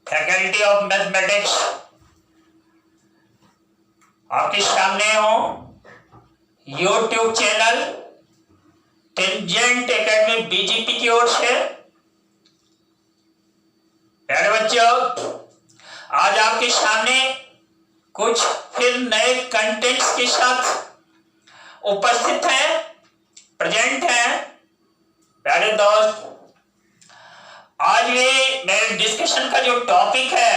Faculty of mathematics आपके सामने हो YouTube channel Tangent Academy BGP की ओर से। प्यारे बच्चों, आज आपके सामने कुछ फिर नए कंटेंट्स के साथ उपस्थित हैं, प्रेजेंट हैं। प्यारे दोस्त, आज ये मेरे डिस्कशन का जो टॉपिक है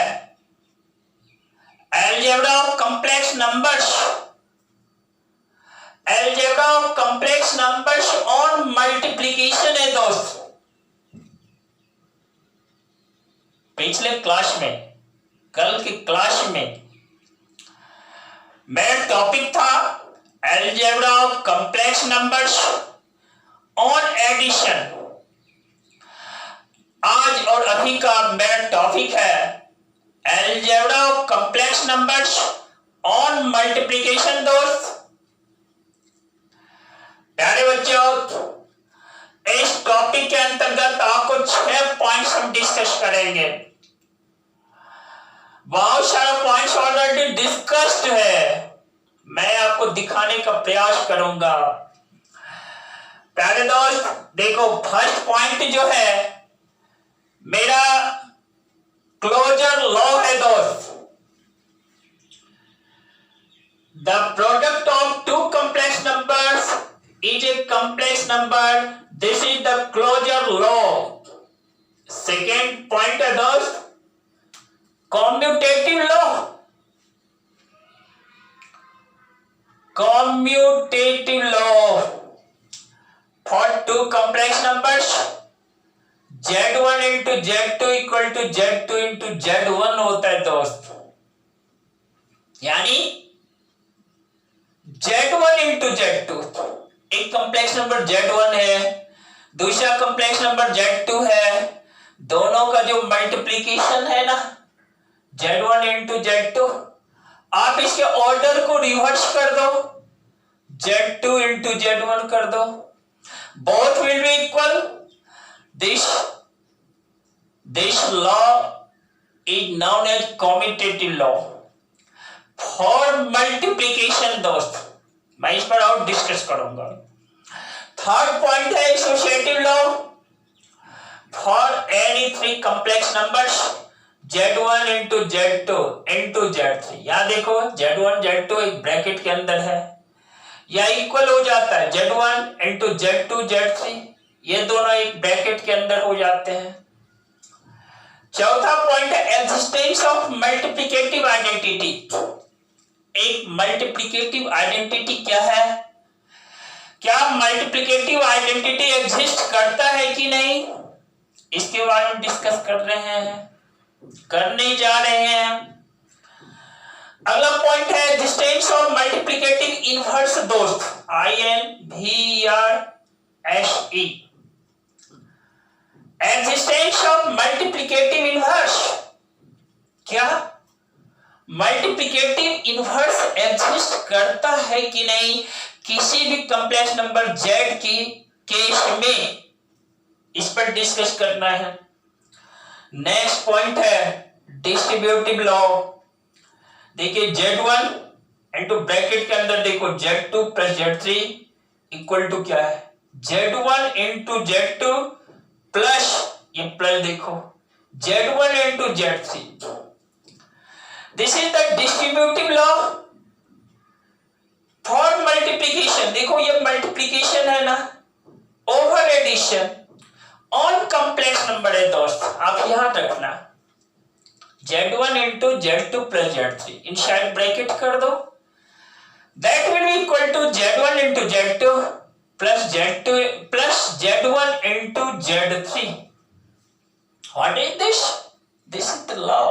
algebra of complex numbers, algebra of complex numbers on multiplication है दोस्त। पिछले क्लास में, कल की क्लास में मेरा टॉपिक था algebra of complex numbers on addition. आज और अभी का मेरा टॉपिक है algebra of complex numbers on multiplication दोस्त। प्यारे बच्चों, इस टॉपिक के अंतर्गत आपको 6 पॉइंट्स हम डिस्कस करेंगे। बहुत सारा पॉइंट्स ऑलरेडी डिस्कस्ड है, मैं आपको दिखाने का प्रयास करूंगा। प्यारे दोस्त देखो, फर्स्ट पॉइंट जो है मेरा क्लोजर लॉ है दोस्त। The product of two complex numbers is a complex number, this is the closure law. Second point है दोस्त commutative law. Commutative law for two complex numbers Z1 into Z2 equal to Z2 into Z1 होता है दोस्त। यानी Z1 into Z2, एक complex number Z1 है, दूसरा complex number Z2 है, दोनों का जो मल्टीप्लीकेशन है ना Z1 इंटू Z2, आप इसके ऑर्डर को रिवर्स कर दो, Z2 इंटू Z1 कर दो, both will be equal. This law is known as commutative law for multiplication दोस्त। मैं इस पर और डिस्कस करूंगा। थर्ड पॉइंट है associative law for any three complex numbers Z1 into Z2 into Z3। यहां देखो Z1 Z2 एक ब्रैकेट के अंदर है, या इक्वल हो जाता है Z1 इंटू Z2 Z3, ये दोनों एक ब्रैकेट के अंदर हो जाते हैं। चौथा पॉइंट है एक्जिस्टेंस ऑफ मल्टीप्लिकेटिव आइडेंटिटी। एक मल्टीप्लिकेटिव आइडेंटिटी क्या है, क्या मल्टीप्लिकेटिव आइडेंटिटी एग्जिस्ट करता है कि नहीं, इसके बारे में डिस्कस करने जा रहे हैं। अगला पॉइंट है एक्जिस्टेंस ऑफ मल्टीप्लिकेटिव इनवर्स दोस्त, INVERSE। Existence of multiplicative inverse, क्या मल्टीप्लिकेटिव इनवर्स एग्जिस्ट करता है कि नहीं किसी भी कॉम्प्लेक्स नंबर Z की केस में, इस पर डिस्कस करना है। नेक्स्ट पॉइंट है डिस्ट्रीब्यूटिव लॉ। देखिए Z1 इंटू ब्रैकेट के अंदर देखो Z2 plus Z3 equal to क्या है, Z1 इंटू Z2 प्लस ये प्लस देखो Z1 into Z3। This is the distributive law for multiplication. देखो ये मल्टीप्लिकेशन है ना, over addition on complex number है दोस्त। आप याद रखना Z1 into Z2 plus Z3 inside bracket कर दो, that will be equal to Z1 into Z2 plus Z2 plus Z1 into Z3। What is this? This is the law.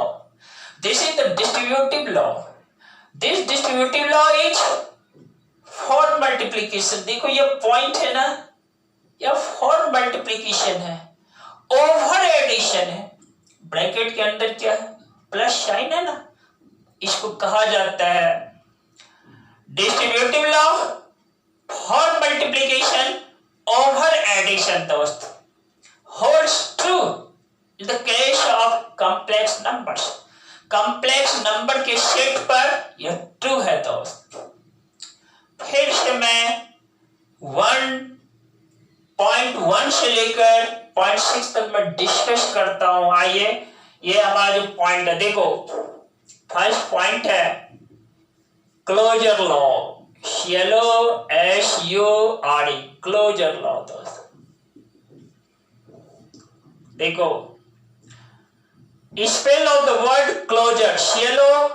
This is the distributive law. This distributive law is for multiplication। देखो ये point है ना, यह for multiplication है, over addition है। Bracket के अंदर क्या है, प्लस साइन है ना, इसको कहा जाता है distributive law for multiplication over addition दोस्त। Holds true in the case of complex numbers, complex number के सेट पर यह ट्रू है दोस्त। फिर से मैं 1.1 से लेकर 0.6 तक मैं डिस्कस करता हूं। आइए, ये हमारा जो पॉइंट है, देखो फर्स्ट पॉइंट है closure law, SURE, closure law दोस्त। देखो spell of the word closure, SURE,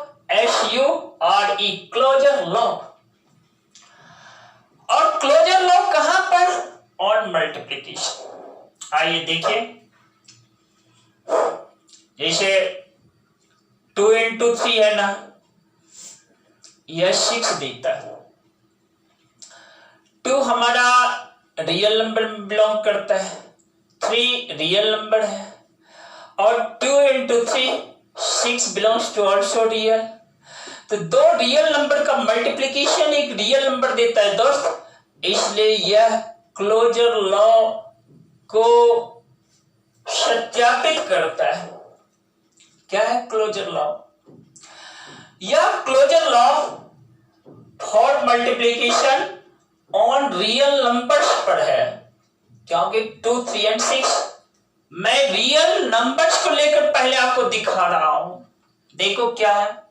closure law. और क्लोजर लॉ कहां पर? On multiplication. आइए देखिए, जैसे 2 into 3 है ना, यह 6 देता है। 2 हमारा रियल नंबर में बिलोंग करता है, 3 रियल नंबर है, और 2 into 3 6 belongs to also real. तो दो रियल नंबर का मल्टीप्लिकेशन एक रियल नंबर देता है दोस्त, इसलिए यह क्लोजर लॉ को सत्यापित करता है। क्या है क्लोजर लॉ? यह closure law for multiplication on real numbers पर है, क्योंकि 2, 3 एंड 6 मैं रियल नंबर्स को लेकर पहले आपको दिखा रहा हूं। देखो क्या है,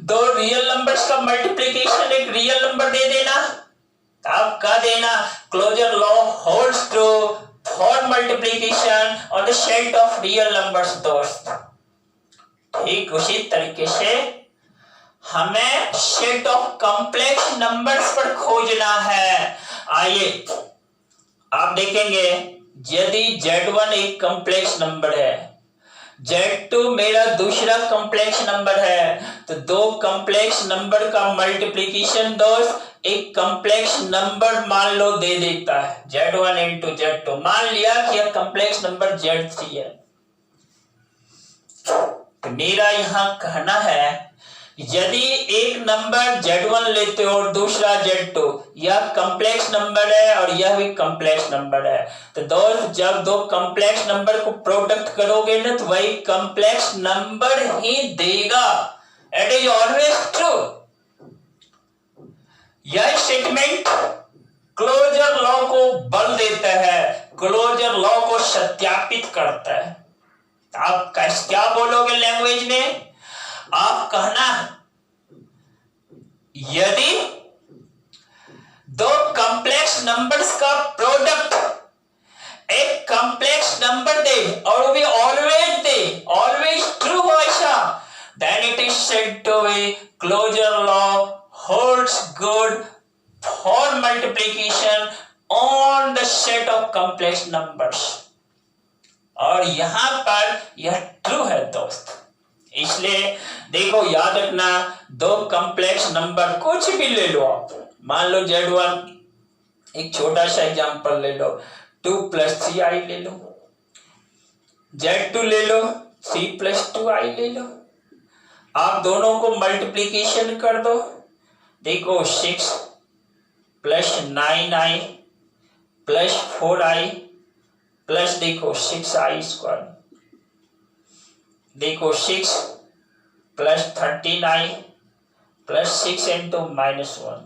दो रियल नंबर्स का मल्टीप्लिकेशन एक रियल नंबर दे देना, आप कह देना closure law holds true for multiplication on the set of real numbers दोस्त। ठीक उसी तरीके से हमें सेट ऑफ कॉम्प्लेक्स नंबर्स पर खोजना है। आइए आप देखेंगे, यदि Z1 एक कॉम्प्लेक्स नंबर है, Z2 मेरा दूसरा कॉम्प्लेक्स नंबर है, तो दो कॉम्प्लेक्स नंबर का मल्टीप्लिकेशन दोस्त एक कॉम्प्लेक्स नंबर मान लो दे देता है, Z1 into Z2। मान लिया कि यह कॉम्प्लेक्स नंबर Z3 है। तो मेरा यहां कहना है, यदि एक नंबर Z1 लेते हो और दूसरा Z2, यह कॉम्प्लेक्स नंबर है और यह भी कॉम्प्लेक्स नंबर है, तो दोस्त जब दो कॉम्प्लेक्स नंबर को प्रोडक्ट करोगे ना, तो वही कॉम्प्लेक्स नंबर ही देगा। It is always true. यह स्टेटमेंट क्लोजर लॉ को बल देता है, क्लोजर लॉ को सत्यापित करता है। आप क्या बोलोगे लैंग्वेज में? आप कहना, यदि दो कॉम्प्लेक्स नंबर्स का प्रोडक्ट एक कॉम्प्लेक्स नंबर दे और भी ऑलवेज दे, ऑलवेज ट्रू हो ऐसा, then it is said to be closure law holds good for multiplication on the set of complex numbers. और यहां पर यह ट्रू है दोस्त। इसलिए देखो याद रखना, दो कॉम्प्लेक्स नंबर कुछ भी ले लो आप, मान लो Z1, एक छोटा सा एग्जांपल ले लो, 2 + 3i ले लो, Z2 ले लो, 3 + 2i ले लो। आप दोनों को मल्टीप्लिकेशन कर दो, देखो 6 + 9i + 4i प्लस देखो 6i², देखो 6 + 13i + 6 × -1।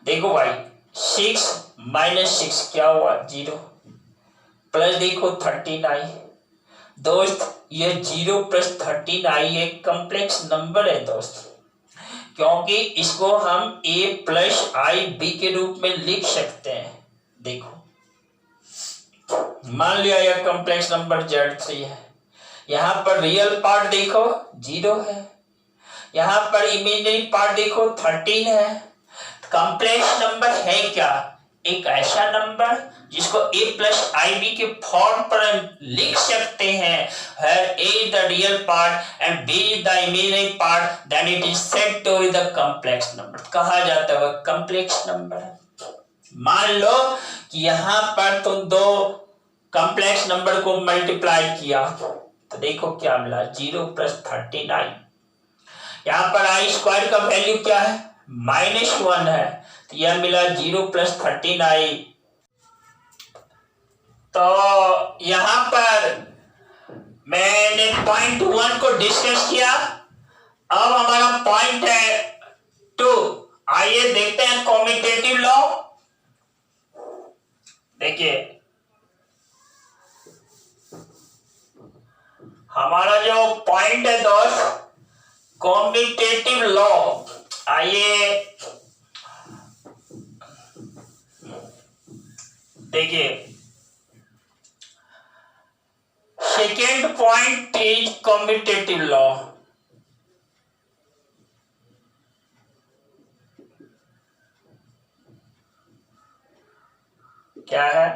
देखो भाई 6 - 6 क्या हुआ? 0। प्लस देखो 13i। दोस्त ये 0 + 13i एक कॉम्प्लेक्स नंबर है दोस्त, क्योंकि इसको हम a + ib के रूप में लिख सकते हैं। देखो मान लिया यह कॉम्प्लेक्स नंबर Z3 है, यहां पर रियल पार्ट देखो 0 है, यहां पर इमेजिनरी पार्ट देखो 13 है। कॉम्प्लेक्स नंबर है क्या? एक ऐसा नंबर जिसको a + ib के फॉर्म पर लिख सकते हैं, where a is the real part and b is the imaginary part, then it is said to be the complex number। कहा जाता है वह कॉम्प्लेक्स नंबर है। मान लो कि यहां पर तुम दो कॉम्प्लेक्स नंबर को मल्टीप्लाई किया, तो देखो क्या मिला? 0 + 13i। यहां पर i² का वैल्यू क्या है? -1 है, तो यह मिला 0 + 13i। तो यहां पर मैंने पॉइंट 1 को डिस्कस किया। अब हमारा पॉइंट है 2। आइए देखते हैं कॉम्यूटेटिव लॉ। देखिए हमारा जो पॉइंट है दोस्त, कॉम्यूटेटिव लॉ। आइए देखिए, second point is commutative law. क्या है?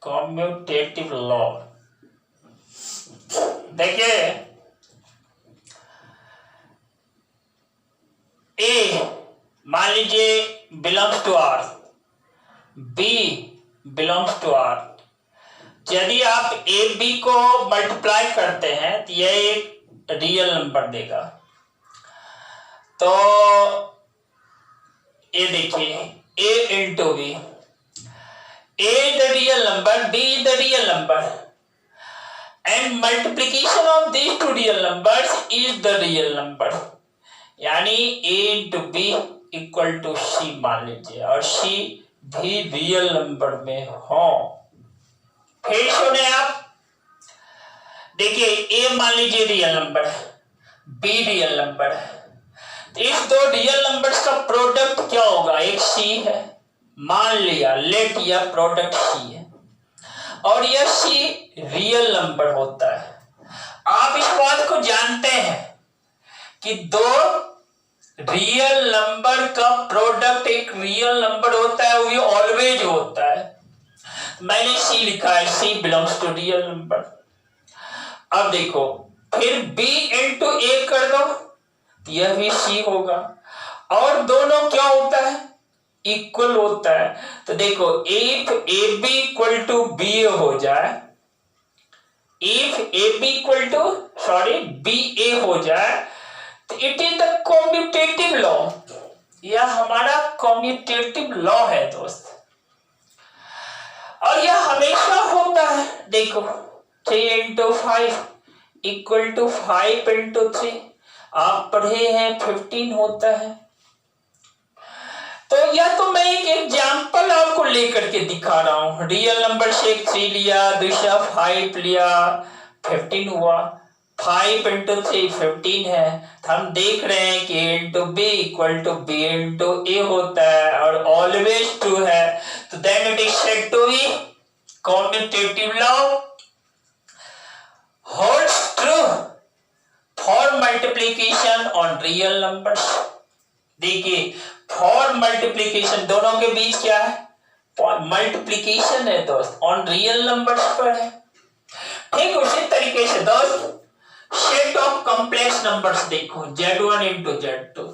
Commutative law. देखिए ए मान लीजिए belongs to R, b belongs to R. यदि आप ए बी को मल्टीप्लाई करते हैं तो यह एक रियल नंबर देगा। तो ये देखिए A into B, A is the real number, B is the real number, and multiplication of these two real numbers is the real number. यानी A into B equal to C मान लीजिए, और C भी real number में हो। फिर सुने आप, देखिए A मान लीजिए रियल नंबर है, B रियल नंबर है, तो इस दो रियल नंबर्स का प्रोडक्ट क्या होगा? एक C है, मान लिया, लेट या प्रोडक्ट सी है, और यह सी रियल नंबर होता है। आप इस बात को जानते हैं कि दो रियल नंबर का प्रोडक्ट एक रियल नंबर होता है, वो ऑलवेज होता है। मैंने सी लिखा है, सी बिलोंग्स टू रियल नंबर। अब देखो फिर बी इंटू ए कर दो, यह भी सी होगा, और दोनों क्या होता है? इक्वल होता है। तो देखो if A B equal to B हो जाए, if A B equal to B A हो जाए, तो it is the commutative law. यह हमारा कॉम्यूटेटिव लॉ है दोस्त, और यह हमेशा होता है। देखो 3 इंटू 5 इक्वल टू 5 इंटू 3, आप पढ़े हैं 15 होता है। तो यह तो मैं एक एग्जाम्पल आपको लेकर के दिखा रहा हूं। रियल नंबर से एक 3 लिया, दूसरा 5 लिया, 15 हुआ। 5 इंटू 3 15 है। तो हम देख रहे हैं कि into B equal to B into A होता है, और ऑलवेज ट्रू है। तो then it is said to be commutative law holds true for multiplication on real numbers. देखिए फॉर मल्टीप्लिकेशन, दोनों के बीच क्या है? मल्टीप्लिकेशन है दोस्त, ऑन रियल नंबर्स पर है। ठीक उसी तरीके से दोस्त सेट ऑफ कॉम्प्लेक्स नंबर्स देखो, Z1 इंटू Z2।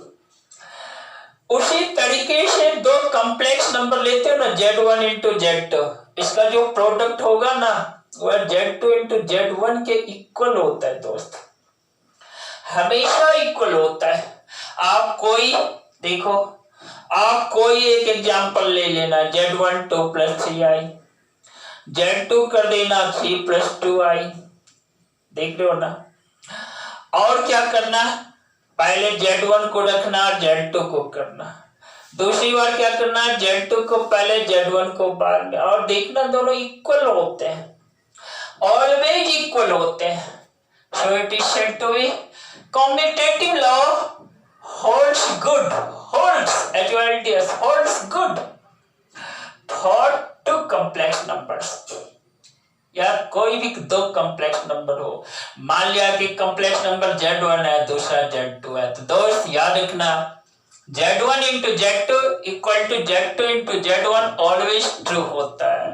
उसी तरीके से दो कॉम्प्लेक्स नंबर लेते हो ना, Z1 इंटू Z2, इसका जो प्रोडक्ट होगा ना वह Z2 इंटू Z1 के इक्वल होता है दोस्त, हमेशा इक्वल होता है। आप कोई देखो, आप कोई एक एग्जांपल ले लेना, Z1 2 + 3i, Z2 कर देना 3 + 2i, देख रहे हो ना। और क्या करना, पहले Z1 को रखना, Z2 को करना, दूसरी बार क्या करना, Z2 को पहले, Z1 को बाद में, और देखना दोनों इक्वल होते हैं, ऑलवेज इक्वल होते हैं। So it is said to be commutative law holds good, holds HOLDS, holds good for two complex numbers। या कोई भी दो कॉम्प्लेक्स नंबर हो, मान लिया कि कॉम्प्लेक्स नंबर Z1 है, दूसरा Z2 है, तो दोस्त याद रखना Z1 into Z2 equal to Z2 into Z1 always true होता है,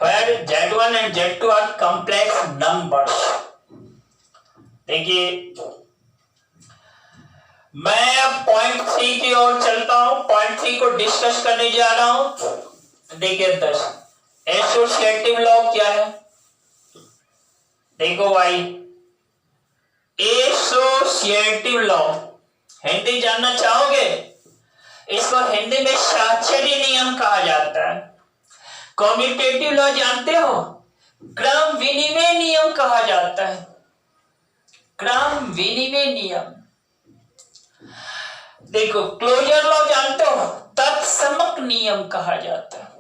where Z1 and Z2 are complex numbers. देखिए मैं अब पॉइंट 3 की ओर चलता हूं, पॉइंट 3 को डिस्कस करने जा रहा हूं। देखिए दोस्त एसोसिएटिव लॉ क्या है? देखो भाई, एसोसिएटिव लॉ हिंदी जानना चाहोगे? इसको हिंदी में साक्षरी नियम कहा जाता है। कॉम्यूटेटिव लॉ जानते हो? क्रम विनिमय नियम कहा जाता है। क्रम विनिमय नियम, देखो क्लोजर लॉ जानते हो, तत्समक नियम कहा जाता है।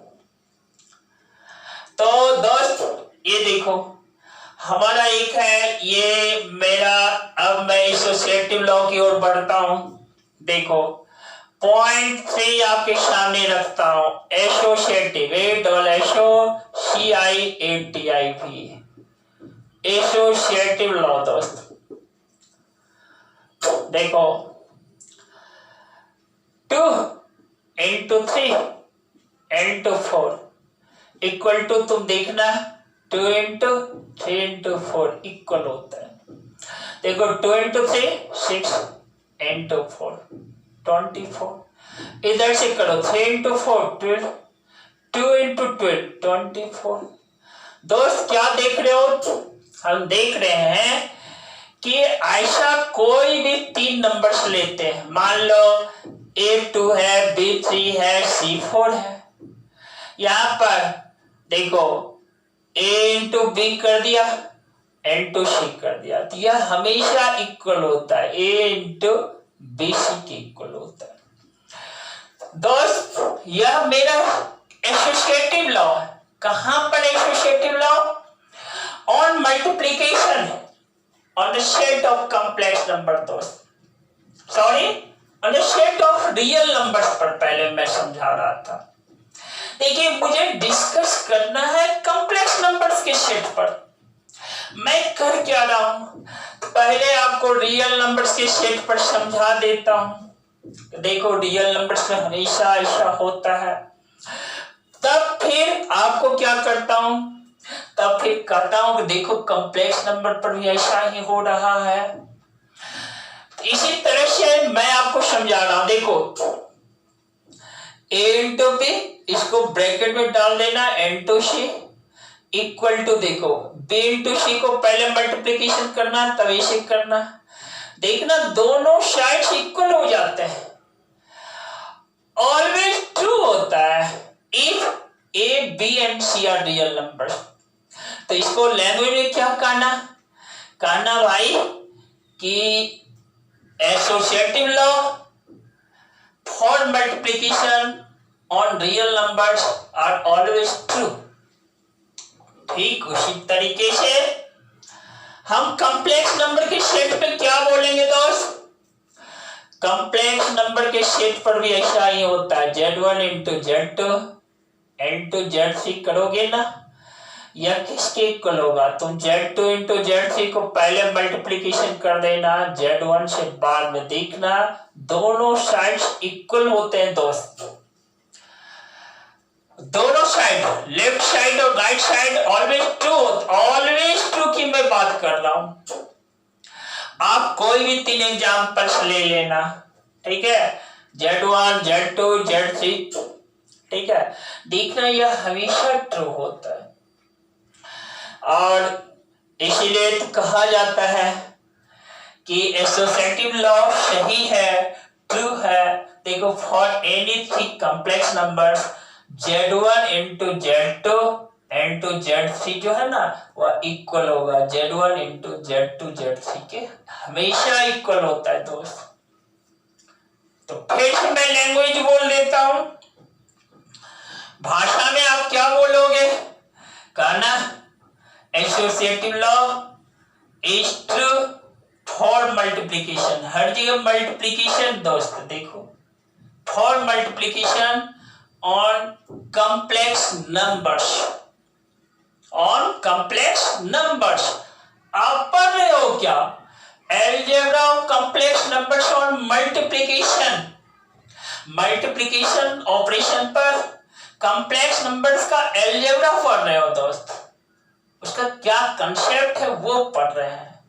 तो दोस्त ये देखो हमारा एक है ये मेरा, अब मैं एसोसिएटिव लॉ की ओर बढ़ता हूं। देखो पॉइंट 3 आपके सामने रखता हूं, एसोसिएटिव, ACIATIV, एसोसिएटिव लॉ। दोस्त देखो 2 into 3 into 4 इक्वल टू, तुम देखना 2 into 3 into 4 इक्वल होता है। देखो 2 into 3 6 into 4 24, इधर से करो 3 into 4 12, 2 into 12 24। दोस्त क्या देख रहे हो, हम देख रहे हैं कि ऐसा कोई भी 3 नंबर्स लेते हैं, मान लो A2 है, B3 है, C4 है। यहां पर देखो A into B कर दिया, into C कर दिया, तो यह हमेशा इक्वल होता है, A into BC के इक्वल होता है। दोस्त यह मेरा एसोसिएटिव लॉ है। कहां पर associative law? On multiplication on the set of complex number. दोस्त sorry, on the set of real numbers पर पहले मैं समझा रहा था। देखिए मुझे डिस्कस करना है कॉम्प्लेक्स नंबर्स के सेट पर। मैं कर क्या रहा हूं, पहले आपको रियल नंबर्स के सेट पर समझा देता हूं। देखो रियल नंबर्स में हमेशा ऐसा होता है। तब फिर आपको क्या करता हूं, तब फिर कहता हूं कि देखो कॉम्प्लेक्स नंबर पर भी ऐसा ही हो रहा है। इसी तरह से मैं आपको समझा रहा हूं। देखो A into B, इसको ब्रैकेट में डाल देना, into C इक्वल टू, देखो B into C को पहले मल्टीप्लिकेशन करना तब इसे करना, देखना दोनों साइड्स इक्वल हो जाते हैं। ऑलवेज ट्रू होता है if A, B and C are real numbers। तो इसको लैंग्वेज में क्या कहना भाई कि associative law for multiplication on real numbers are always true. ठीक उसी तरीके से हम कॉम्प्लेक्स नंबर के सेट पे क्या बोलेंगे दोस्त? कॉम्प्लेक्स नंबर के सेट पर भी ऐसा ही होता है, Z1 into Z2 into Z3 करोगे ना, यह किसके इक्वल होगा? तुम Z2 into Z3 को पहले मल्टीप्लिकेशन कर देना, Z1 से बाद में देखना दोनों साइड्स इक्वल होते हैं। दोस्त दोनों साइड, लेफ्ट साइड और राइट साइड ऑलवेज ट्रू की मैं बात कर रहा हूं। आप कोई भी 3 एग्जांपल्स ले लेना, ठीक है, Z1 Z2 Z3, ठीक है, देखना यह हमेशा ट्रू होता है। और इसीलिए तो कहा जाता है कि एसोसिएटिव लॉ सही है, ट्रू है। देखो for any 3 complex numbers Z1 into Z2 into Z3 जो है ना वह इक्वल होगा Z1 into Z2 Z3 के, हमेशा इक्वल होता है दोस्त। तो फिर से मैं लैंग्वेज बोल देता हूं, भाषा में आप क्या बोलोगे? कहना associative law is true for multiplication, हर जगह मल्टीप्लिकेशन दोस्त। देखो for multiplication on complex numbers, on complex numbers। आप पढ़ रहे हो क्या? algebra of complex numbers on multiplication operation पर complex numbers का algebra पढ़ रहे हो दोस्त, उसका क्या कंसेप्ट है वो पढ़ रहे हैं।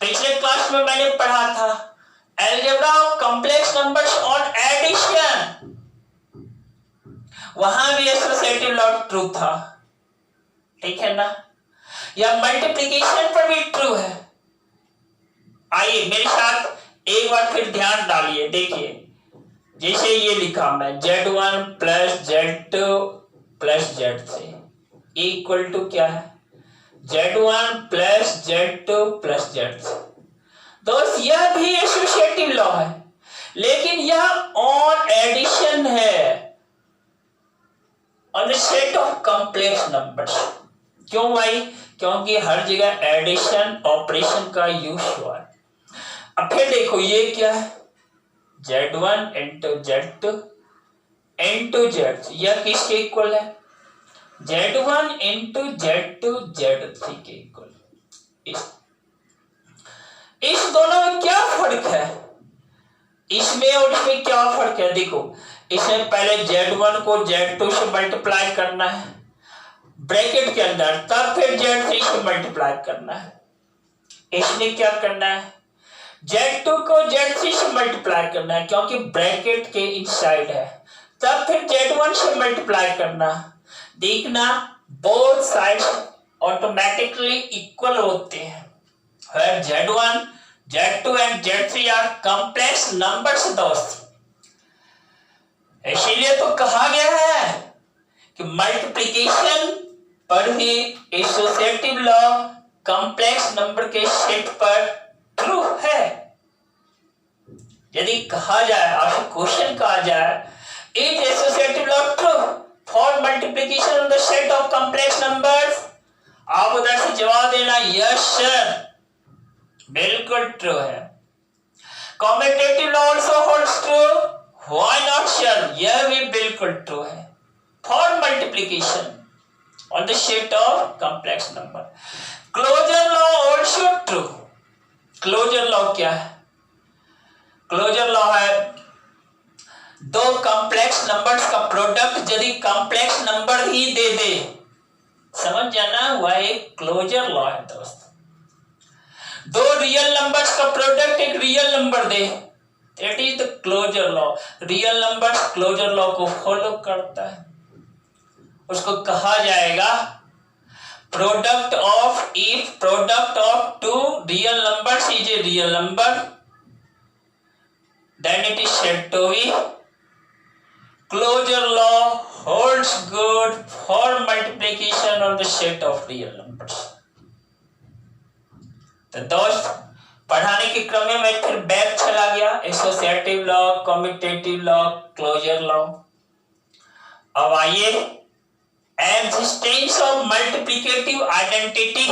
पिछले क्लास में मैंने पढ़ा था algebra of complex numbers on addition, वहां भी एसोसिएटिव लॉ ट्रू था, ठीक है ना। या मल्टीप्लिकेशन पर भी ट्रू है। आइए मेरे साथ एक बार फिर ध्यान डालिए, देखिए जैसे ये लिखा मैं Z1 plus Z2 plus Z3 equal to क्या है? Z1 plus Z2 plus Z3। दोस्त यह भी एसोसिएटिव लॉ है, लेकिन यह ऑन एडिशन है, on the set of complex numbers. क्यों भाई? क्योंकि हर जगह एडिशन ऑपरेशन का यूज हुआ है। अब फिर देखो ये क्या है, Z1 into Z2 into Z3, यह किसके इक्वल है? Z1 इंटू Z2 Z3 के इक्वल। इस दोनों में क्या फर्क है? इसमें और इसमें क्या फर्क है? देखो, इसमें पहले Z1 को Z2 से मल्टीप्लाई करना है ब्रैकेट के अंदर, तब फिर Z3 से मल्टीप्लाई करना है। इसमें क्या करना है? Z2 को Z3 से मल्टीप्लाई करना है, क्योंकि ब्रैकेट के इनसाइड है, तब फिर Z1 से मल्टीप्लाई करना। देखना, बोथ साइड्स ऑटोमेटिकली इक्वल होते हैं। Where Z1, Z2 and Z3 are complex numbers दोस्त। इसीलिए तो कहा गया है कि मल्टीप्लिकेशन पर ही एसोसिएटिव लॉ कॉम्प्लेक्स नंबर के सेट पर ट्रू है। यदि कहा जाए, आपसे क्वेश्चन कहा जाए, is associative law true for multiplication on the set of complex numbers, आप उधर से जवाब देना यस सर, बिल्कुल ट्रू है। Commutative law also holds true, why not sir, यह भी बिल्कुल ट्रू है for multiplication on the set of complex number. Closure law also true. Closure law क्या है? क्लोजर लॉ है दो कॉम्प्लेक्स नंबर्स का प्रोडक्ट यदि कॉम्प्लेक्स नंबर ही दे दे, समझ जाना, वह एक क्लोजर लॉ है दोस्त। दो रियल नंबर्स का प्रोडक्ट एक रियल नंबर दे, it is the closure law. Real numbers closure law को फॉलो करता है, उसको कहा जाएगा product of, if product of two real numbers is a real number, then it is said to be closure law holds good for multiplication on the set of real numbers। तो दोस्त, पढ़ाने के क्रम में मैं फिर बैक चला गया, associative law, commutative law, closure law. अब आइए एग्जिस्टेंस ऑफ मल्टीप्लिकेटिव आइडेंटिटी,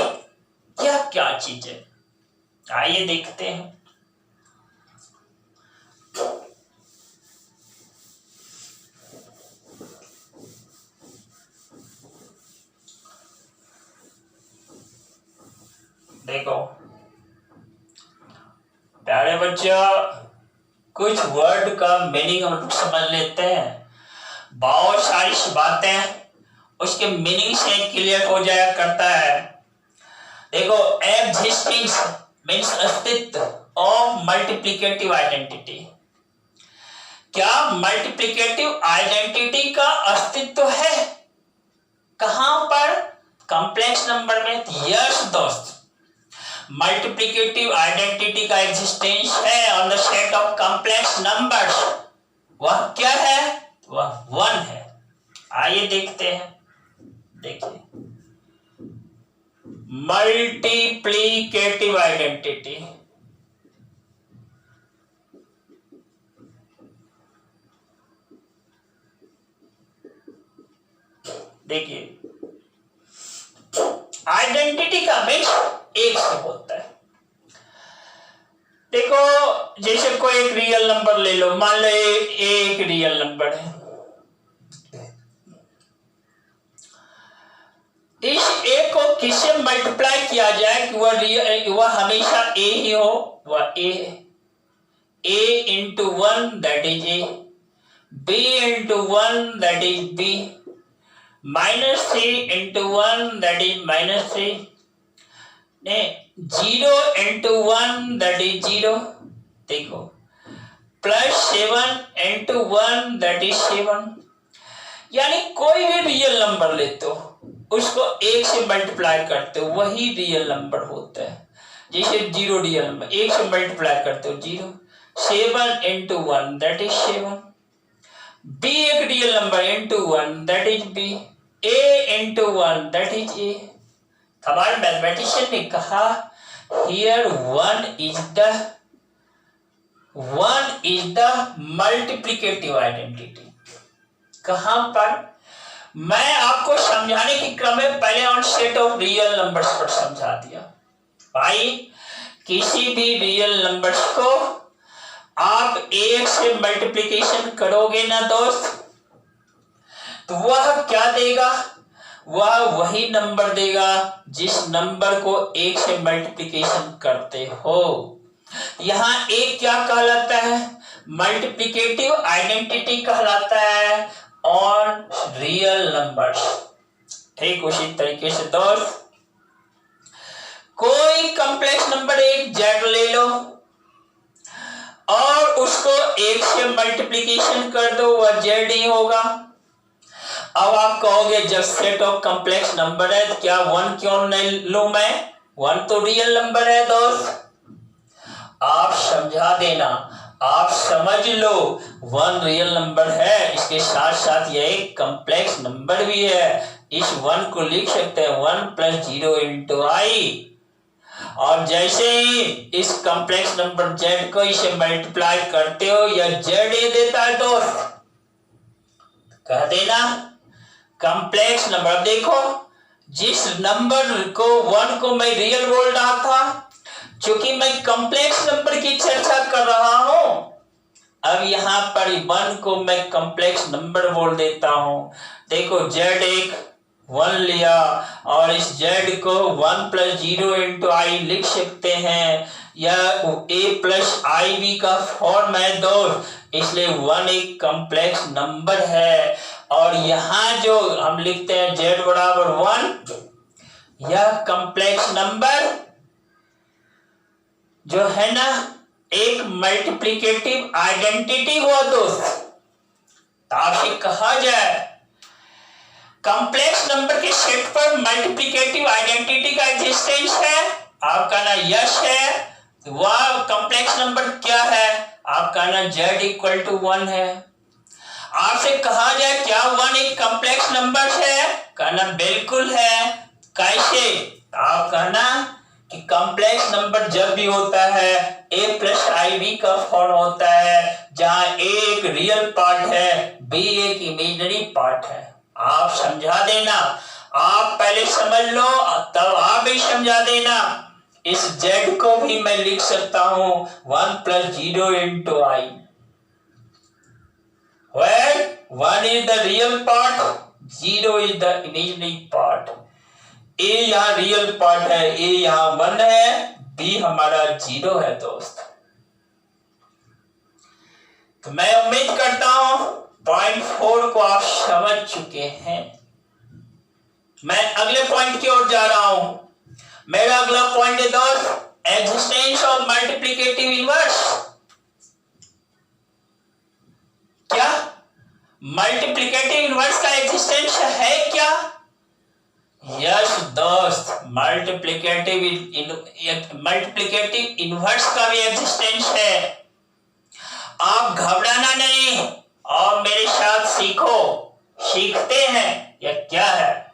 यह क्या चीज है, आइए देखते हैं। देखो प्यारे बच्चों, कुछ वर्ड का मीनिंग हम लोग समझ लेते हैं। बहुत सारी बातें उसके मीनिंग से क्लियर हो जाया करता है। देखो, एग्जिस्टेंस मीन्स अस्तित्व ऑफ मल्टीप्लिकेटिव आइडेंटिटी। क्या मल्टीप्लिकेटिव आइडेंटिटी का अस्तित्व है? कहां पर? कॉम्प्लेक्स नंबर में। यस दोस्त, मल्टीप्लिकेटिव आइडेंटिटी का एग्जिस्टेंस है on the set of complex numbers. वह क्या है? वह 1 है। आइए देखते हैं। देखिए, मल्टीप्लिकेटिव आइडेंटिटी, देखिए आइडेंटिटी का मीन्स एक से होता है। देखो, जैसे कोई एक रियल नंबर ले लो, मान लो एक रियल नंबर है, इस ए को किससे मल्टीप्लाई किया जाए कि वह हमेशा ए ही हो? वह ए है। A into 1 that is A, B into 1 that is B, -3 into 1 that is -3, 0 into 1 that is 0। देखो, +7 इंटू 1 दैट इज 7। यानी कोई भी रियल नंबर लेते हो, उसको 1 से मल्टीप्लाई करते हो, वही रियल नंबर होता है। जैसे 0 रियल नंबर, 1 से मल्टीप्लाई करते हो 0, 7 इंटू 1 दैट इज 7, बी एक real number into 1 that is b, a into 1 that is a। हमारे मैथमेटिशियन ने कहा here one is the multiplicative identity. कहां पर? मैं आपको समझाने के क्रम में पहले on set of real numbers पर समझा दिया। भाई किसी भी रियल नंबर्स को आप एक से मल्टीप्लिकेशन करोगे ना दोस्त, तो वह क्या देगा? वह वही नंबर देगा जिस नंबर को एक से मल्टीप्लिकेशन करते हो। यहां एक क्या कहलाता है? मल्टीप्लिकेटिव आइडेंटिटी कहलाता है ऑन रियल नंबर्स। ठीक उसी तरीके से दोस्त कोई कॉम्प्लेक्स नंबर एक जेड ले लो और उसको एक से मल्टीप्लिकेशन कर दो, वह जेड ही होगा। अब आप कहोगे जब सेट ऑफ कॉम्प्लेक्स नंबर है तो क्या वन क्यों नहीं लूं मैं? वन तो रियल नंबर है दोस्त। आप समझा देना, आप समझ लो वन रियल नंबर है, इसके साथ साथ यह एक कॉम्प्लेक्स नंबर भी है। इस वन को लिख सकते हैं 1 + 0 × i। और जैसे ही इस कॉम्प्लेक्स नंबर z को इसे मल्टीप्लाई करते हो या z ये देता है दोस्त, कह देना कॉम्प्लेक्स नंबर। देखो जिस नंबर को 1 को मैं रियल बोल रहा था, क्योंकि मैं कॉम्प्लेक्स नंबर की चर्चा कर रहा हूं, अब यहां पर 1 को मैं कॉम्प्लेक्स नंबर बोल देता हूं। देखो z एक 1 लिया और इस z को 1 + 0 × i लिख सकते हैं, या a + ib का फॉर्म है दोस्त, इसलिए 1 एक कॉम्प्लेक्स नंबर है। और यहां जो हम लिखते हैं z = 1, यह कॉम्प्लेक्स नंबर जो है ना एक मल्टीप्लिकेटिव आइडेंटिटी हुआ दोस्त। तो आपसे कहा जाए कॉम्प्लेक्स नंबर के सेट पर मल्टीप्लिकेटिव आइडेंटिटी का एग्जिस्टेंस है, आपका ना यस है। वह कॉम्प्लेक्स नंबर क्या है? आपका ना z = 1 है। आपसे कहा जाए क्या 1 एक कॉम्प्लेक्स नंबर है? कहना बिल्कुल है। कैसे? आप कहना कि कॉम्प्लेक्स नंबर जब भी होता है a + ib का फॉर्म होता है, जहां a एक रियल पार्ट है, b एक इमेजिनरी पार्ट है। आप समझा देना, आप पहले समझ लो तब आप भी समझा देना। इस z को भी मैं लिख सकता हूं 1 + 0 × i, where 1 is the real part, 0 is the imaginary part। a यहाँ रियल पार्ट है, a यहाँ 1 है, b हमारा 0 है दोस्त। तो मैं उम्मीद करता हूं पॉइंट 4 को आप समझ चुके हैं। मैं अगले पॉइंट की ओर जा रहा हूं। मेरा अगला पॉइंट है दोस्त एग्जिस्टेंस ऑफ मल्टीप्लिकेटिव इनवर्स। क्या मल्टीप्लिकेटिव इनवर्स का एग्जिस्टेंस है क्या? यस दोस्त, मल्टीप्लिकेटिव इनवर्स का भी एग्जिस्टेंस है। आप घबराना नहीं और मेरे साथ सीखो। सीखते हैं यह क्या है?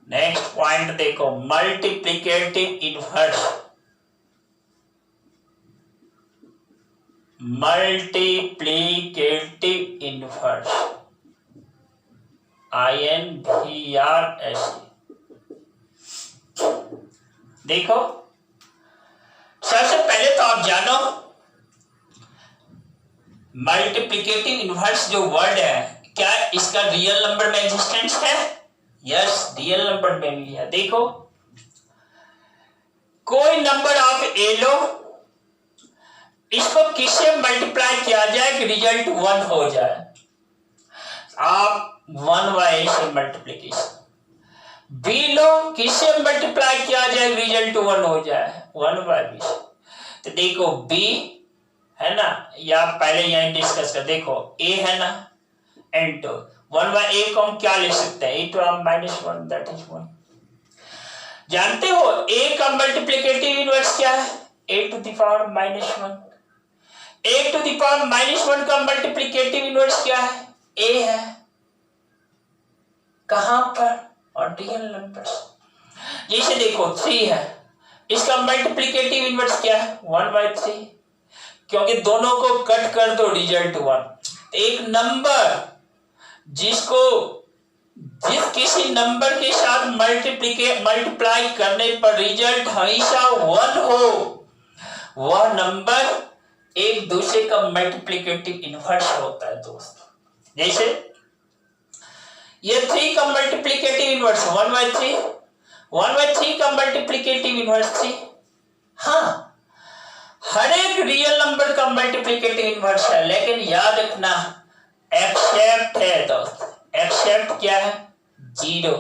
नेक्स्ट पॉइंट देखो, multiplicative inverse. Multiplicative inverse INVRS। देखो सबसे पहले तो आप जानो मल्टीप्लिकेटिव इनवर्स जो वर्ड है, क्या इसका रियल नंबर में एग्जिस्टेंस है? यस, रियल नंबर में भी है। देखो कोई नंबर आप ए लो, इसको किससे मल्टीप्लाई किया जाए कि रिजल्ट 1 हो जाए? आप 1/a से मल्टीप्लिकेशन। b लो, किससे मल्टीप्लाई किया जाए रिजल्ट 1 हो जाए? 1/b। तो देखो b है ना, या पहले यहां डिस्कस कर। देखो a है ना, इनटू 1/a को हम क्या ले सकते हैं? e to -1, that is 1। जानते हो a का मल्टीप्लिकेटिव इनवर्स क्या है? a to the power -1। a to the power -1 का मल्टीप्लिकेटिव इनवर्स क्या है? a है। कहां पर? और रियल नंबर्स। जैसे देखो 3 है, इसका मल्टीप्लिकेटिव इनवर्स क्या है? 1/3, क्योंकि दोनों को कट कर दो रिजल्ट 1। एक नंबर जिस किसी नंबर के साथ मल्टीप्लाई करने पर रिजल्ट हमेशा 1 हो, वह नंबर एक दूसरे का मल्टीप्लिकेटिव इनवर्स होता है दोस्त। जैसे ये 3 का मल्टीप्लिकेटिव इनवर्स 1/3, 1/3 का मल्टीप्लिकेटिव इनवर्स 3। हाँ, हर एक रियल नंबर का मल्टीप्लिकेटिव इनवर्स है, लेकिन याद रखना एक्सेप्ट है दोस्त। एक्सेप्ट क्या है? 0।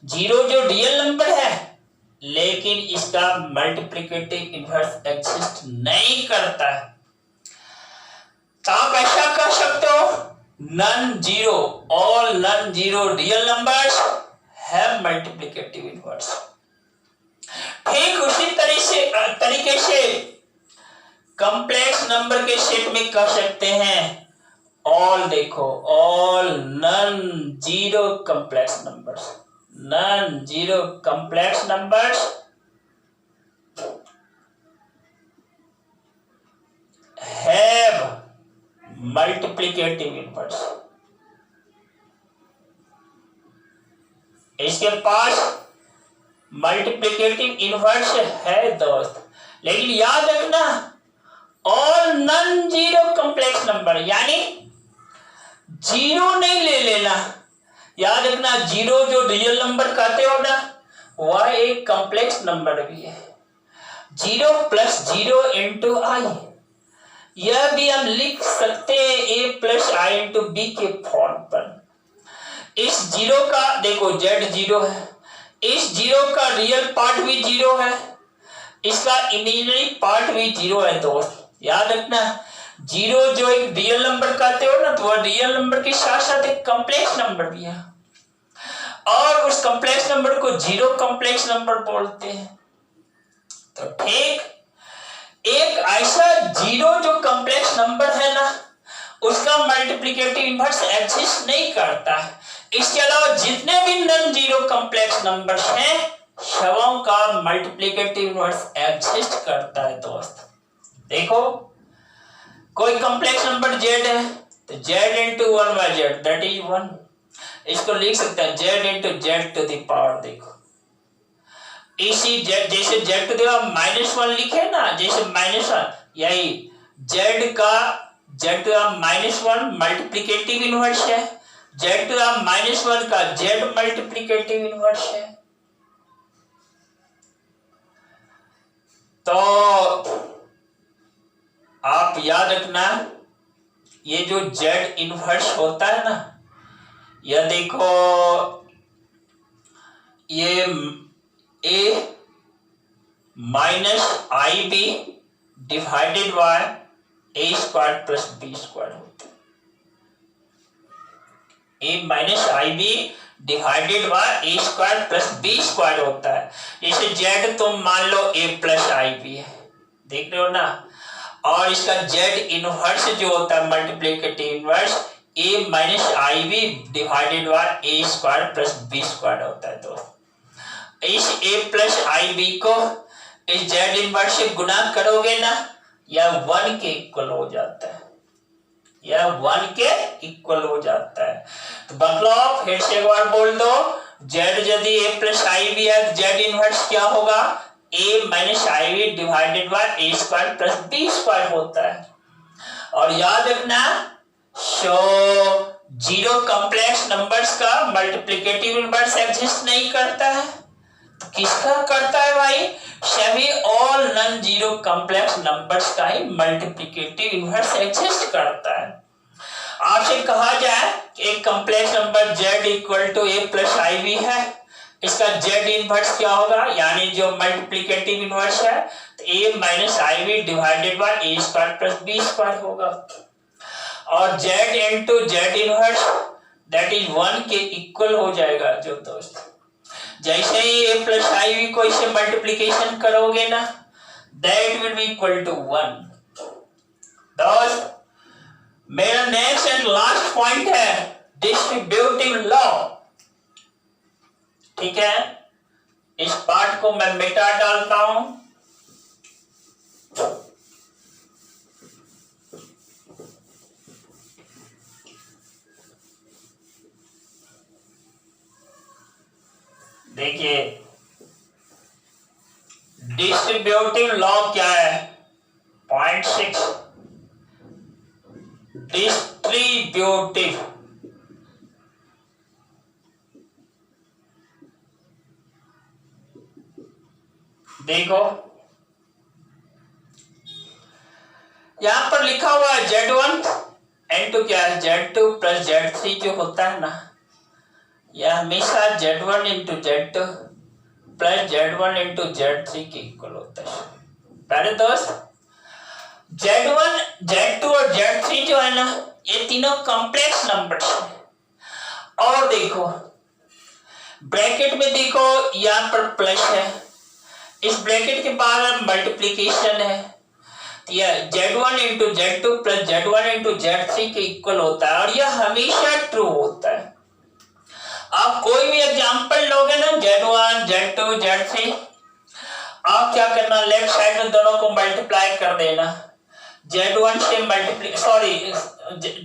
0 जो रियल नंबर है, लेकिन इसका मल्टीप्लिकेटिव इनवर्स एग्जिस्ट नहीं करता है। तो आप ऐसा कर सकते हो, non zero, all non zero real numbers have multiplicative inverse. ठीक उसी तरीके से कंप्लेक्स नंबर के सेट में कह सकते हैं ऑल। देखो all non zero complex numbers, non zero complex numbers have multiplicative inverse. इसके पास मल्टीप्लिकेटिव इनवर्स है दोस्त। लेकिन याद रखना all non zero complex number, यानी जीरो नहीं ले लेना। याद रखना जीरो जो रियल नंबर कहते हो ना, वह एक कंप्लेक्स नंबर भी है। 0 + 0 × i, यह भी हम लिख सकते हैं a + i × b के फॉर्म पर। इस जीरो का देखो z 0 है, इस जीरो का रियल पार्ट भी 0 है, इसका इमेजिनरी पार्ट भी 0 है दोस्त। याद रखना जीरो जो एक रियल नंबर कहते हो ना, तो वह रियल नंबर के साथ साथ एक कॉम्प्लेक्स नंबर भी है, और उस कॉम्प्लेक्स नंबर को जीरो कॉम्प्लेक्स नंबर बोलते हैं। तो ठीक एक ऐसा जीरो जो कॉम्प्लेक्स नंबर है ना, उसका मल्टीप्लिकेटिव इनवर्स एग्जिस्ट नहीं करता है। इसके अलावा जितने भी नॉन जीरो कॉम्प्लेक्स नंबर्स हैं, सबों का मल्टीप्लिकेटिव इनवर्स एग्जिस्ट करता है दोस्त। देखो कोई कॉम्प्लेक्स नंबर z है, तो z × 1/z दैट इज 1। इसको लिख सकते हैं z × z⁻। देखो इसी z, जैसे z टू द -1 लिखे ना, जैसे -1, यही z का z to the -1 multiplicative inverse है, z टू द -1 का z मल्टीप्लिकेटिव इनवर्स है। तो आप याद रखना ये जो z इनवर्स होता है ना, यह देखो ये a - ib divided by a² + b² होता है। a - ib divided by a² + b² होता है। जैसे z तुम मान लो a + ib है, देख रहे हो ना, और इसका z इनवर्स जो होता है multiplicative inverse a - ib divided by a² + b² होता है। तो इस a + ib को इस z इनवर्स से गुना करोगे ना, यह 1 के इक्वल हो जाता है, यह 1 के इक्वल हो जाता है। तो मतलब फिर से एक बार बोल दो, z यदि a + ib है, z इनवर्स क्या होगा? a - ib divided by a² + b² होता है। और याद रखना जीरो कॉम्प्लेक्स नंबर्स का मल्टीप्लिकेटिव इनवर्स एग्जिस्ट नहीं करता है। तो किसका करता है भाई? सभी all non zero complex numbers का ही मल्टीप्लिकेटिव इनवर्स एग्जिस्ट करता है। आपसे कहा जाए कि एक complex number z = a + ib है, इसका z इनवर्स क्या होगा? यानी जो मल्टीप्लिकेटिव इनवर्स है, तो a - ib divided by a² + b² होगा। और z × z inverse that is 1 के इक्वल हो जाएगा जो दोस्त। जैसे ही a + ib को इसे मल्टीप्लिकेशन करोगे ना, that will be equal to 1. दोस्त मेरा नेक्स्ट एंड लास्ट पॉइंट है डिस्ट्रीब्यूटिव लॉ। ठीक है, इस पार्ट को मैं मिटा डालता हूं। देखिए डिस्ट्रीब्यूटिव लॉ क्या है, पॉइंट 6 डिस्ट्रीब्यूटिव देखो यहां पर लिखा हुआ है Z1 इंटू क्या है Z2 प्लस Z3 जो होता है ना, यह हमेशा Z1 into Z2 plus Z1 into Z3 के इक्वल होता है। पहले दोस्त Z1 Z2 और Z3 जो है ना, ये तीनों कॉम्प्लेक्स नंबर्स हैं। और देखो ब्रैकेट में देखो यहां पर प्लस है, इस ब्रैकेट के बाद मल्टीप्लीकेशन है, यह Z1 into Z2 plus Z1 into Z3 के इक्वल होता है और यह हमेशा ट्रू होता है। आप कोई भी एग्जांपल लोगे ना Z1 Z2 Z3, आप क्या करना, लेफ्ट साइड में दोनों को मल्टीप्लाई कर देना। Z1 से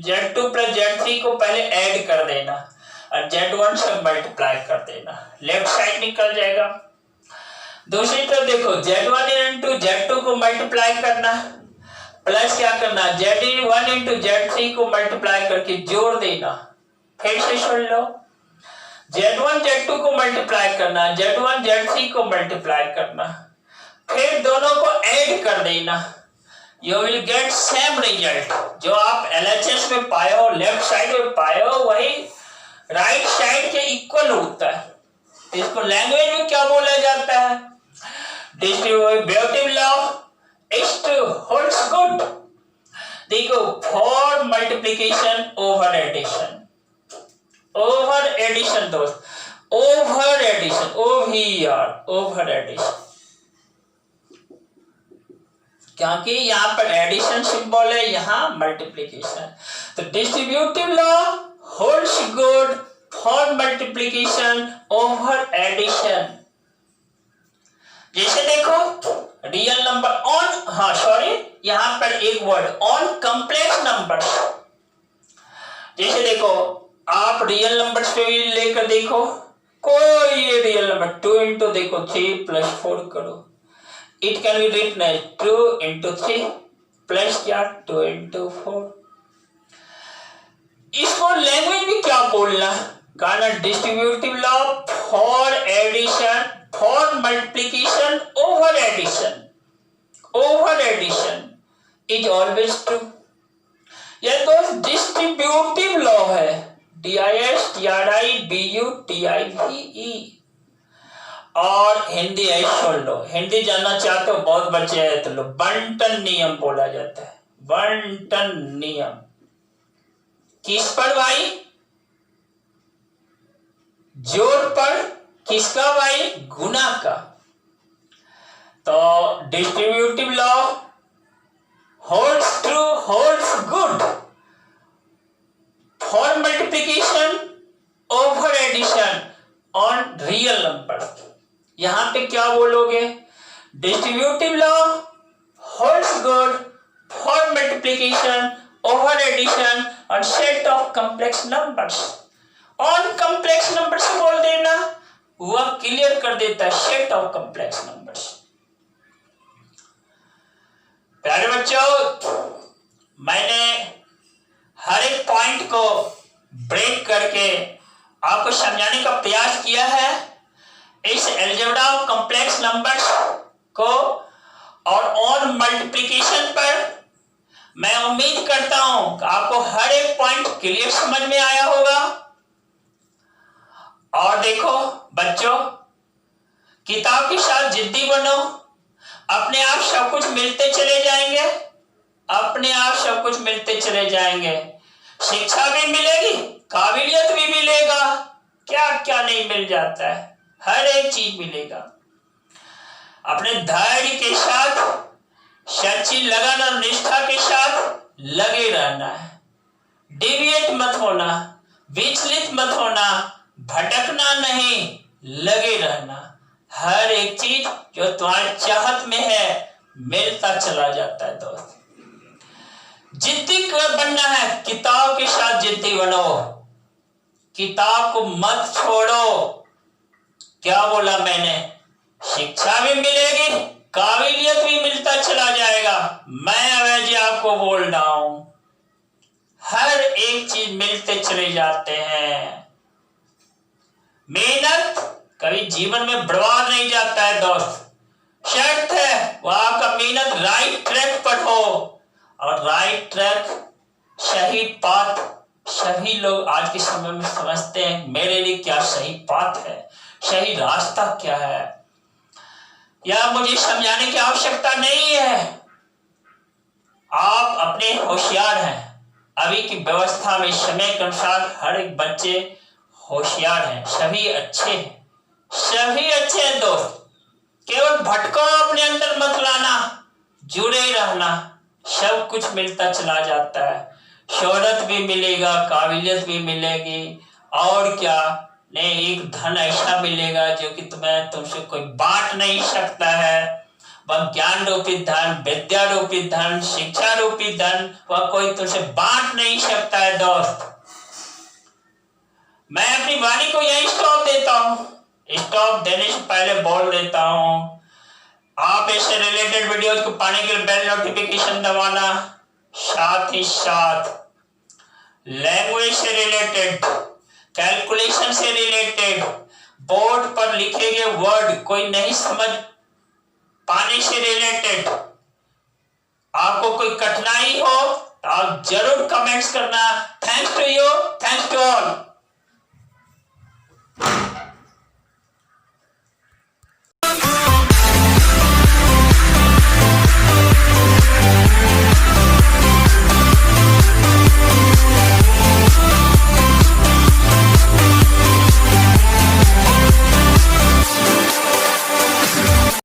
Z2 प्लस Z3 को पहले ऐड कर देना और Z1 से मल्टीप्लाई कर देना, लेफ्ट साइड निकल जाएगा। दूसरी तरफ देखो Z1 इंटू Z2 को मल्टीप्लाई करना प्लस क्या करना Z1 इंटू Z3 को मल्टीप्लाई करके जोड़ देना। फिर से सुन लो, Z1 Z2 को मल्टीप्लाई करना, Z1 Z3 को मल्टीप्लाई करना, फिर दोनों को ऐड कर देना। You will get same result जो आप LHS में पाए हो, लेफ्ट साइड में पाए हो, वही राइट साइड के इक्वल होता है। इसको लैंग्वेज में क्या बोला जाता है, distributive law is holds good. देखो for multiplication over addition, over addition दोस्त, over addition OVER over addition, क्योंकि यहां पर एडिशन सिंबल है, यहां मल्टीप्लिकेशन। तो distributive law holds good for multiplication over addition. जैसे देखो रियल नंबर ऑन यहां पर एक वर्ड ऑन कॉम्प्लेक्स नंबर। जैसे देखो आप रियल नंबर्स पे भी लेकर देखो, कोई ये रियल नंबर 2 इंटू देखो 3 प्लस 4 करो, it can be written as 2 into 3 plus क्या 2 इंटू 4। इसको लैंग्वेज में क्या बोलना, कारण distributive law for addition, for multiplication over addition, over addition is always true. यह तो डिस्ट्रीब्यूटिव लॉ है, DISTRIBUTIVE। और हिंदी है, सुन लो, हिंदी जानना चाहते हो बहुत बच्चे हैं तो लो, बंटन नियम बोला जाता है। बंटन नियम किस पर भाई, जोड़ पर, किसका भाई, गुना का। तो distributive law holds true, holds good for multiplication over addition on real number. यहां पे क्या बोलोगे, distributive law holds good for multiplication over addition on set of complex numbers. On complex numbers बोल देना, वह क्लियर कर देता है सेट ऑफ कॉम्प्लेक्स नंबर्स। प्यारे बच्चों, मैंने हर एक पॉइंट को ब्रेक करके आपको समझाने का प्रयास किया है। इस अलजेब्रा ऑफ कॉम्प्लेक्स नंबर्स को और ऑन मल्टीप्लिकेशन पर मैं उम्मीद करता हूं कि आपको हर एक पॉइंट क्लियर समझ में आया होगा। और देखो बच्चों, किताब के साथ जिद्दी बनो, अपने आप सब कुछ मिलते चले जाएंगे, अपने आप सब कुछ मिलते चले जाएंगे। शिक्षा भी मिलेगी, काबिलियत भी मिलेगा, क्या क्या नहीं मिल जाता है, हर एक चीज मिलेगा। अपने धैर्य के साथ, सच्ची लगन और निष्ठा के साथ लगे रहना है। डिविएट मत होना, विचलित मत होना, भटकना नहीं, लगे रहना। हर एक चीज जो तुम्हारी चाहत में है मिलता चला जाता है दोस्त। जिद्दी बनना है, किताब के साथ जिद्दी बनो, किताब को मत छोड़ो। क्या बोला मैंने? शिक्षा भी मिलेगी, काबिलियत भी मिलता चला जाएगा। मैं अवैध जी आपको बोल रहा हूं, हर एक चीज मिलते चले जाते हैं। मेहनत कभी जीवन में बर्बाद नहीं जाता है दोस्त। शर्त है वो आपका मेहनत राइट ट्रैक पर हो, और राइट ट्रैक, सही पाथ, सभी लोग आज के समय में समझते हैं मेरे लिए क्या सही पाथ है, सही रास्ता क्या है। या मुझे समझाने की आवश्यकता नहीं है, आप अपने होशियार हैं। अभी की व्यवस्था में समय के अनुसार हर एक बच्चे होशियार हैं, सभी अच्छे हैं, सभी अच्छे हैं दोस्त। केवल भटको अपने अंदर मत लाना, जुड़े रहना, सब कुछ मिलता चला जाता है। शोहरत भी मिलेगा, काबिलियत भी मिलेगी, और क्या नहीं, एक धन ऐसा मिलेगा जो कि तुमसे कोई बांट नहीं सकता है। वह ज्ञान रूपी धन, विद्या रूपी धन, शिक्षा रूपी धन, वह कोई तुमसे बांट नहीं सकता है दोस्त। मैं अपनी वाणी को यही स्टॉप देता हूं। स्टॉप देने से पहले बोल देता हूं, आप इससे रिलेटेड वीडियोस को पाने के लिए बेल नोटिफिकेशन दबाना, साथ ही साथ लैंग्वेज से रिलेटेड, कैलकुलेशन से रिलेटेड, बोर्ड पर लिखे गए वर्ड कोई नहीं समझ पाने से रिलेटेड आपको कोई कठिनाई हो तो आप जरूर कमेंट्स करना। Thanks to you, thanks to all.